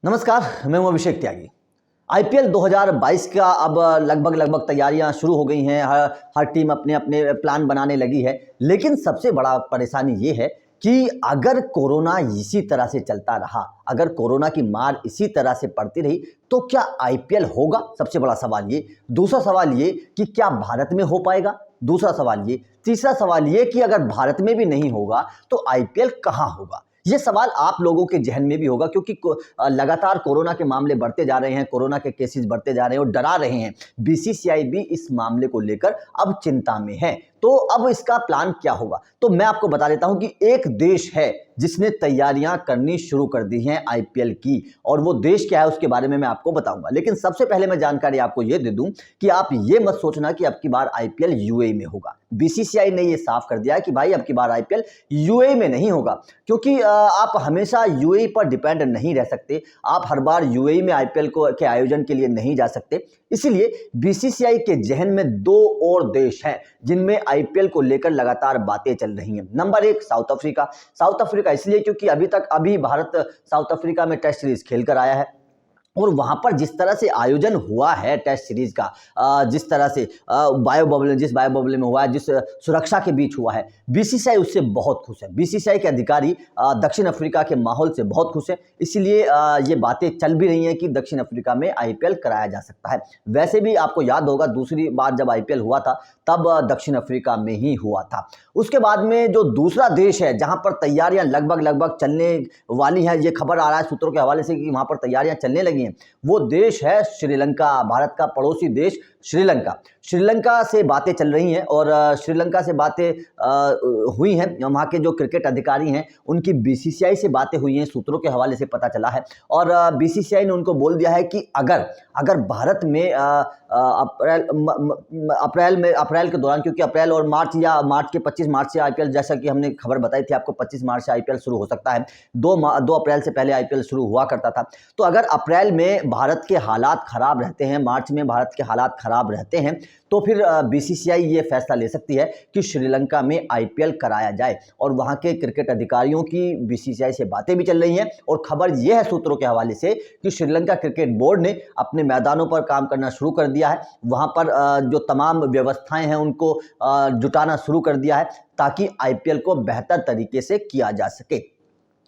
नमस्कार, मैं हूं अभिषेक त्यागी। आईपीएल 2022 का अब लगभग तैयारियां शुरू हो गई हैं। हर टीम अपने अपने प्लान बनाने लगी है। लेकिन सबसे बड़ा परेशानी ये है कि अगर कोरोना इसी तरह से चलता रहा, अगर कोरोना की मार इसी तरह से पड़ती रही, तो क्या आईपीएल होगा? सबसे बड़ा सवाल ये। दूसरा सवाल ये कि क्या भारत में हो पाएगा? दूसरा सवाल ये। तीसरा सवाल ये कि अगर भारत में भी नहीं होगा तो आईपीएल कहां होगा? ये सवाल आप लोगों के जहन में भी होगा, क्योंकि लगातार कोरोना के मामले बढ़ते जा रहे हैं, कोरोना के केसेस बढ़ते जा रहे हैं और डरा रहे हैं। बीसीसीआई भी इस मामले को लेकर अब चिंता में है। तो अब इसका प्लान क्या होगा? तो मैं आपको बता देता हूं कि एक देश है जिसने तैयारियां करनी शुरू कर दी हैं आईपीएल की, और वो देश क्या है उसके बारे में मैं आपको बताऊंगा। लेकिन सबसे पहले मैं जानकारी आपको ये दे दूं कि आप ये मत सोचना कि अब की बार आईपीएल यूएई में होगा। बीसीसीआई ने ये साफ कर दिया है कि भाई अब की बार आईपीएल यूएई में नहीं होगा, क्योंकि आप हमेशा यूएई पर डिपेंड नहीं रह सकते। आप हर बार यूएई में आईपीएल के आयोजन के लिए नहीं जा सकते। इसीलिए बीसीसीआई के जहन में दो और देश हैं जिनमें आईपीएल को लेकर लगातार बातें चल रही हैं। नंबर एक, साउथ अफ्रीका। साउथ अफ्रीका इसलिए क्योंकि अभी भारत साउथ अफ्रीका में टेस्ट सीरीज खेलकर आया है, और वहां पर जिस तरह से आयोजन हुआ है टेस्ट सीरीज का, जिस तरह से जिस बायो बबल में हुआ है, जिस सुरक्षा के बीच हुआ है, बीसीसीआई उससे बहुत खुश है। बीसीसीआई के अधिकारी दक्षिण अफ्रीका के माहौल से बहुत खुश है। इसीलिए ये बातें चल भी रही हैं कि दक्षिण अफ्रीका में आईपीएल कराया जा सकता है। वैसे भी आपको याद होगा, दूसरी बार जब आईपीएल हुआ था तब दक्षिण अफ्रीका में ही हुआ था। उसके बाद में जो दूसरा देश है जहां पर तैयारियां लगभग चलने वाली हैं, ये खबर आ रहा है सूत्रों के हवाले से कि वहां पर तैयारियां चलने लगी हैं, वो देश है श्रीलंका। भारत का पड़ोसी देश श्रीलंका। श्रीलंका से बातें चल रही हैं और श्रीलंका से बातें हुई हैं। वहाँ के जो क्रिकेट अधिकारी हैं उनकी बीसीसीआई से बातें हुई हैं, सूत्रों के हवाले से पता चला है। और बीसीसीआई ने उनको बोल दिया है कि अगर भारत में अप्रैल के दौरान, क्योंकि अप्रैल और मार्च के 25 मार्च से आईपीएल, जैसा कि हमने खबर बताई थी आपको, 25 मार्च से आईपीएल शुरू हो सकता है। 2 अप्रैल से पहले आईपीएल शुरू हुआ करता था। तो अगर अप्रैल में भारत के हालात खराब रहते हैं, मार्च में भारत के हालात खराब रहते हैं, तो फिर बीसीसीआई ये फैसला ले सकती है कि श्रीलंका में आईपीएल कराया जाए। और वहां के क्रिकेट अधिकारियों की बीसीसीआई से बातें भी चल रही हैं। और खबर यह है सूत्रों के हवाले से कि श्रीलंका क्रिकेट बोर्ड ने अपने मैदानों पर काम करना शुरू कर दिया है। वहां पर जो तमाम व्यवस्थाएं हैं उनको जुटाना शुरू कर दिया है, ताकि आईपीएल को बेहतर तरीके से किया जा सके।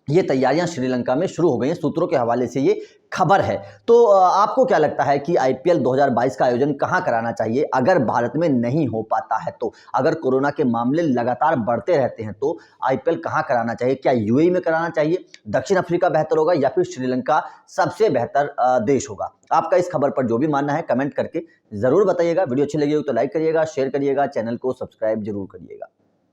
ये तैयारियां श्रीलंका में शुरू हो गई हैं, सूत्रों के हवाले से ये खबर है। तो आपको क्या लगता है कि आईपीएल 2022 का आयोजन कहां कराना चाहिए अगर भारत में नहीं हो पाता है? तो अगर कोरोना के मामले लगातार बढ़ते रहते हैं तो आईपीएल कहां कराना चाहिए? क्या यूएई में कराना चाहिए, दक्षिण अफ्रीका बेहतर होगा, या फिर श्रीलंका सबसे बेहतर देश होगा? आपका इस खबर पर जो भी मानना है कमेंट करके जरूर बताइएगा। वीडियो अच्छी लगी हो तो लाइक करिएगा, शेयर करिएगा, चैनल को सब्सक्राइब जरूर करिएगा।